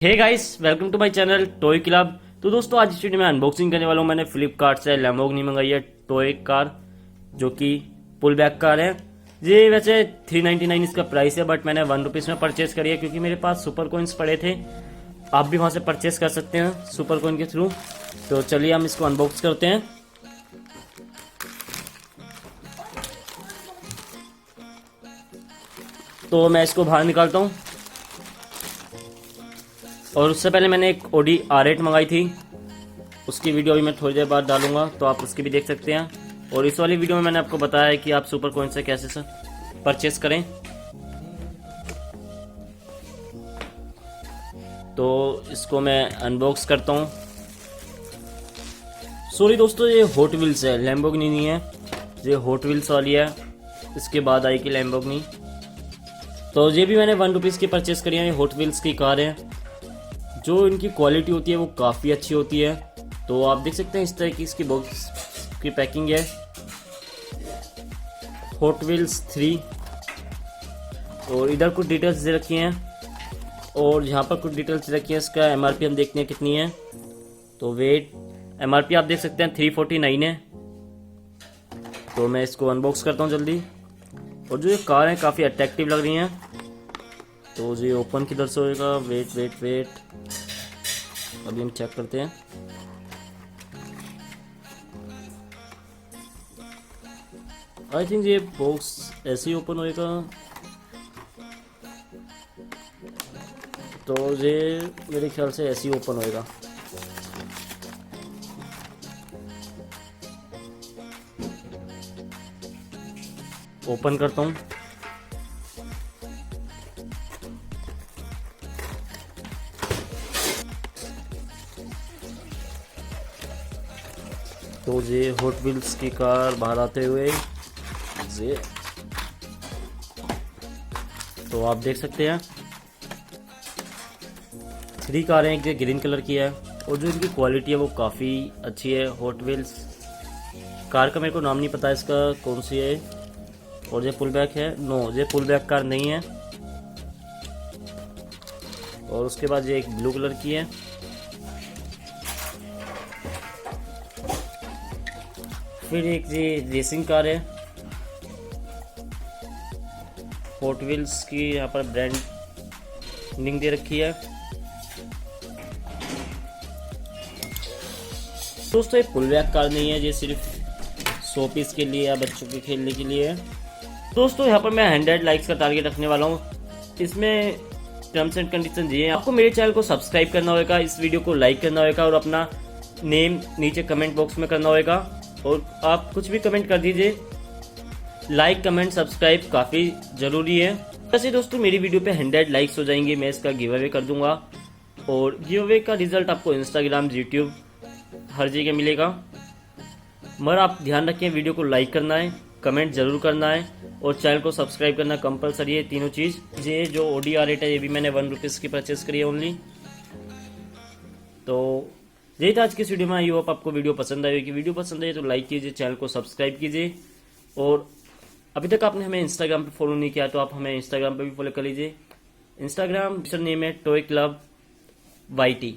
Hey guys, welcome to my channel toy club. तो दोस्तों आज इस वीडियो में अनबॉक्सिंग करने वाला हूँ। मैंने फ्लिपकार्ट से लैम्बोर्गिनी मंगाई है टॉय कार, जो कि पुल बैक कार है। ये वैसे 399 इसका प्राइस है, बट मैंने ₹1 में परचेज करी है क्योंकि मेरे पास सुपर कॉइन्स पड़े थे। आप भी वहां से परचेज कर सकते हैं सुपर कॉइन के थ्रू। तो चलिए हम इसको अनबॉक्स करते हैं। तो मैं इसको बाहर निकालता हूँ, और उससे पहले मैंने एक Audi R8 मंगाई थी। उसकी वीडियो भी मैं थोड़ी देर बाद डालूंगा, तो आप उसकी भी देख सकते हैं। और इस वाली वीडियो में मैंने आपको बताया है कि आप सुपर कॉइन से कैसे परचेस करें। तो इसको मैं अनबॉक्स करता हूँ। सॉरी दोस्तों, ये हॉट व्हील्स है, लैम्बोर्गिनी नहीं है। ये हॉट व्हील्स वाली है, इसके बाद आएगी लैम्बोर्गिनी। तो ये भी मैंने ₹1 की परचेस करी है। ये हॉट व्हील्स की कार है। जो इनकी क्वालिटी होती है वो काफ़ी अच्छी होती है। तो आप देख सकते हैं इस तरह की इसकी बॉक्स की पैकिंग है। हॉट व्हील्स 3, और इधर कुछ डिटेल्स दे रखी हैं, और यहाँ पर कुछ डिटेल्स दे रखी हैं। इसका एमआरपी हम देखते हैं कितनी है। तो वेट एमआरपी आप देख सकते हैं 349 है। तो मैं इसको अनबॉक्स करता हूँ जल्दी। और जो ये कार है काफ़ी अट्रैक्टिव लग रही हैं। तो ये ओपन किधर से होएगा? वेट वेट वेट, अभी हम चेक करते हैं। आई थिंक ये बॉक्स ऐसे ही ओपन होएगा। तो ये मेरे ख्याल से ऐसे ही ओपन होएगा। ओपन करता हूँ। तो ये हॉट व्हील्स की कार बाहर आते हुए ये, तो आप देख सकते हैं 3 कारें, एक ग्रीन कलर की है। और जो इनकी क्वालिटी है वो काफ़ी अच्छी है। हॉट व्हील्स कार का मेरे को नाम नहीं पता इसका कौन सी है। और ये पुल बैक है? नो, ये पुल बैक कार नहीं है। और उसके बाद ये एक ब्लू कलर की है। फिर एक ये रेसिंग कार है। हॉट व्हील्स की यहाँ पर ब्रांडिंग दे रखी है। दोस्तों ये पुल बैक कार नहीं है, ये सिर्फ 100 पीस के लिए या बच्चों के खेलने के लिए है। दोस्तों यहाँ पर मैं 100 लाइक्स का टारगेट रखने वाला हूँ। इसमें टर्म्स एंड कंडीशन ये है। आपको मेरे चैनल को सब्सक्राइब करना होगा, इस वीडियो को लाइक करना होगा, और अपना नेम नीचे कमेंट बॉक्स में करना होगा। और आप कुछ भी कमेंट कर दीजिए। लाइक कमेंट सब्सक्राइब काफ़ी ज़रूरी है। वैसे दोस्तों मेरी वीडियो पे 100 लाइक्स हो जाएंगे, मैं इसका गिव अवे कर दूंगा। और गिव अवे का रिजल्ट आपको इंस्टाग्राम, यूट्यूब हर जगह मिलेगा। मगर आप ध्यान रखें, वीडियो को लाइक करना है, कमेंट जरूर करना है, और चैनल को सब्सक्राइब करना कंपलसरी है। तीनों चीज़। ये जो Audi R8 है, ये भी मैंने ₹1 की परचेस करी है ओनली। तो यही था आज की इस वीडियो में। आई होप आपको वीडियो पसंद आई होगी। वीडियो पसंद आई तो लाइक कीजिए, चैनल को सब्सक्राइब कीजिए। और अभी तक आपने हमें इंस्टाग्राम पे फॉलो नहीं किया तो आप हमें इंस्टाग्राम पे भी फॉलो कर लीजिए। इंस्टाग्राम नेम है टॉय क्लब YT।